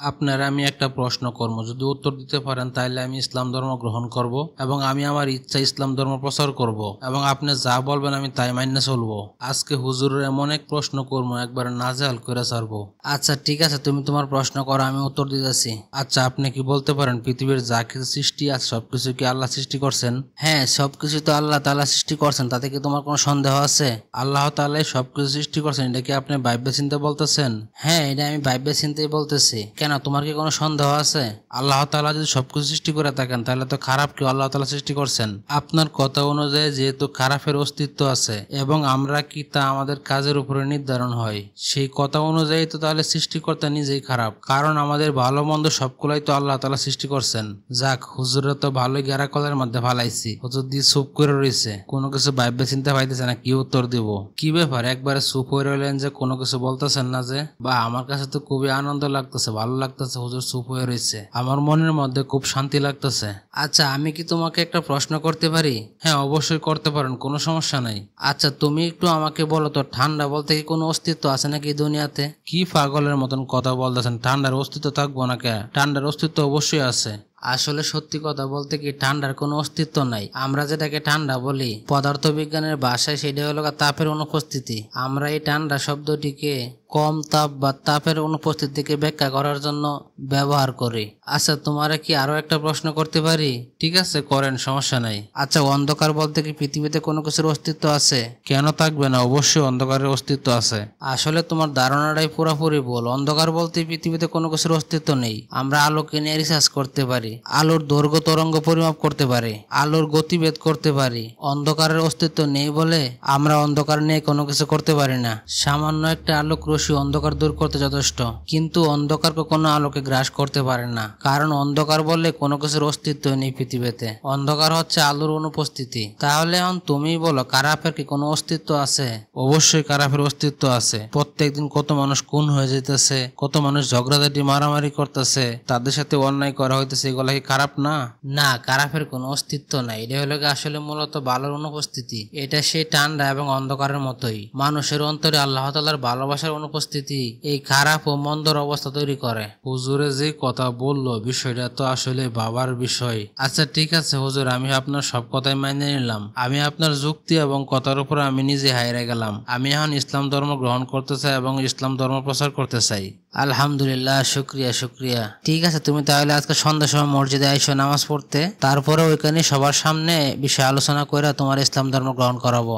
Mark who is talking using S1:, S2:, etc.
S1: আপনারা আমি একটা প্রশ্ন করব, যদি উত্তর দিতে পারেন তাহলে আমি ইসলাম ধর্ম গ্রহণ করব এবং আমি আমার ইচ্ছা ইসলাম ধর্ম প্রচার করব এবং আপনি যা বলবেন আমি তাই মান্য চলবো। আজকে হুজুরের এমন এক প্রশ্ন করবো একবার নাজেহাল করে ছাড়বো। আচ্ছা ঠিক আছে, তুমি তোমার প্রশ্ন করো, আমি উত্তর দিতেছি। আচ্ছা, আপনি কি বলতে পারেন পৃথিবীর যা কিছু সৃষ্টি আছে সবকিছু কি আল্লাহ সৃষ্টি করছেন? হ্যাঁ, সবকিছু তো আল্লাহ তাআলা সৃষ্টি করছেন, তাতে কি তোমার কোনো সন্দেহ আছে? আল্লাহ তাআলাই সবকিছু সৃষ্টি করছেন, এটা কি আপনি ভাববে চিন্তে বলতেছেন? হ্যাঁ, এটা আমি ভাববে চিন্তেই বলতেছি। কেন, তোমার কি কোনো সন্দেহ আছে? আল্লাহ তাআলা যদি সবকিছু সৃষ্টি করে থাকেন তাহলে তো খারাপ কেউ আল্লাহ তাআলা সৃষ্টি করছেন। আপনার কথা অনুযায়ী যেহেতু খারাপের অস্তিত্ব আছে এবং আমরা কি তা আমাদের কাজের উপরে নির্ধারণ হয়, সেই কথা অনুযায়ী তো তাহলে সৃষ্টিকর্তা নিজেই খারাপ, কারণ আমাদের ভালো মন্দ সবগুলাই তো আল্লাহ তাআলা সৃষ্টি করছেন। যাক, হুজুরে তো ভালোই গেরা কলের মধ্যে ফালাইছি, হুজুর দিয়ে চুপ করে রয়েছে, কোনো কিছু ভাববে চিন্তা পাইতেছে না কি উত্তর দিব। কি ব্যাপার, একবারে চুপ হয়ে রইলেন যে, কোনো কিছু বলতেছেন না যে? বা আমার কাছে তো খুবই আনন্দ লাগতেছে, ভালো লাগতেছে হুজুর চুপ হয়ে রয়েছে, আমার মনের মধ্যে খুব শান্তি লাগতেছে। আচ্ছা, আমি কি তোমাকে একটা প্রশ্ন করতে পারি? হ্যাঁ, অবশ্যই করতে পারেন, কোনো সমস্যা নাই। আচ্ছা, তুমি একটু আমাকে বলো তো, ঠান্ডা বলতে কি কোনো অস্তিত্ব আছে নাকি দুনিয়াতে? কি পাগলের মতন কথা বলতেছেন, ঠান্ডার অস্তিত্ব থাকবো না কে? ঠান্ডার অস্তিত্ব অবশ্যই আছে। আসলে সত্যি কথা বলতে কি ঠান্ডার কোনো অস্তিত্ব নাই। আমরা যেটাকে ঠান্ডা বলি পদার্থ বিজ্ঞানের ভাষায় সেটা হলো তাপের অনুপস্থিতি। আমরা এই ঠান্ডা শব্দটিকে কম তাপ বা তাপের অনুপস্থিতিকে ব্যাখ্যা করার জন্য ব্যবহার করি। আচ্ছা, তোমারে কি আরো একটা প্রশ্ন করতে পারি? ঠিক আছে, করেন, সমস্যা নাই। আচ্ছা, অন্ধকার বলতে কি পৃথিবীতে কোনো কিছুর অস্তিত্ব আছে? কেন থাকবে না, অবশ্যই অন্ধকারের অস্তিত্ব আছে। আসলে তোমার ধারণাটাই পুরোপুরি ভুল। অন্ধকার বলতে পৃথিবীতে কোনো কিছুর অস্তিত্ব নেই। আমরা আলোকে নিয়ে রিসার্চ করতে পারি, আলোর দৈর্ঘ্য তরঙ্গ পরিমাপ করতে পারি, আলোর গতিবেদ করতে পারি। অন্ধকারের অস্তিত্ব নেই বলে আমরা অন্ধকার নিয়ে কোনো কিছু করতে পারি না। সামান্য একটা আলোক রশ্মি অন্ধকার দূর করতে যথেষ্ট, কিন্তু অন্ধকার কোনো আলোকে গ্রাস করতে পারে না, কারণ অন্ধকার বললে কোনো কিছুর অস্তিত্ব নেই পৃথিবীতে। অন্ধকার হচ্ছে আলোর অনুপস্থিতি। তাহলে এখন তুমি বলো, খারাপের কি কোনো অস্তিত্ব আছে? অবশ্যই খারাপের অস্তিত্ব আছে। প্রত্যেকদিন কত মানুষ খুন হয়ে যেতেছে, কত মানুষ ঝগড়াঝাটি মারামারি করতেছে, তাদের সাথে অন্যায় করা হইতেছে, এগুলা কি খারাপ না? না, খারাপের কোনো অস্তিত্ব নাই। এটা হলো আসলে মূলত ভালোর অনুপস্থিতি। এটা সেই ঠান্ডা এবং অন্ধকারের মতোই মানুষের অন্তরে আল্লাহ তাআলার ভালোবাসার অনুপস্থিতি এই খারাপ ও মন্দর অবস্থা তৈরি করে। হুজুরে যে কথা বললো বিষয়টা তো আসলে বাবার বিষয়। আচ্ছা ঠিক আছে হুজুর, আমি আপনার সব কথাই মেনে নিলাম। আমি আপনার যুক্তি এবং কথার উপর আমি নিজে হাইরে গেলাম। আমি এখন ইসলাম ধর্ম গ্রহণ করতে চাই এবং ইসলাম ধর্ম প্রচার করতে চাই। আলহামদুলিল্লাহ, শুক্রিয়া শুক্রিয়া। ঠিক আছে, তুমি তাহলে আজকে সন্ধ্যার সময় মসজিদে আইসো নামাজ পড়তে, তারপরে ওইখানে সবার সামনে বিষয়ে আলোচনা করে তোমার ইসলাম ধর্ম গ্রহণ করাবো।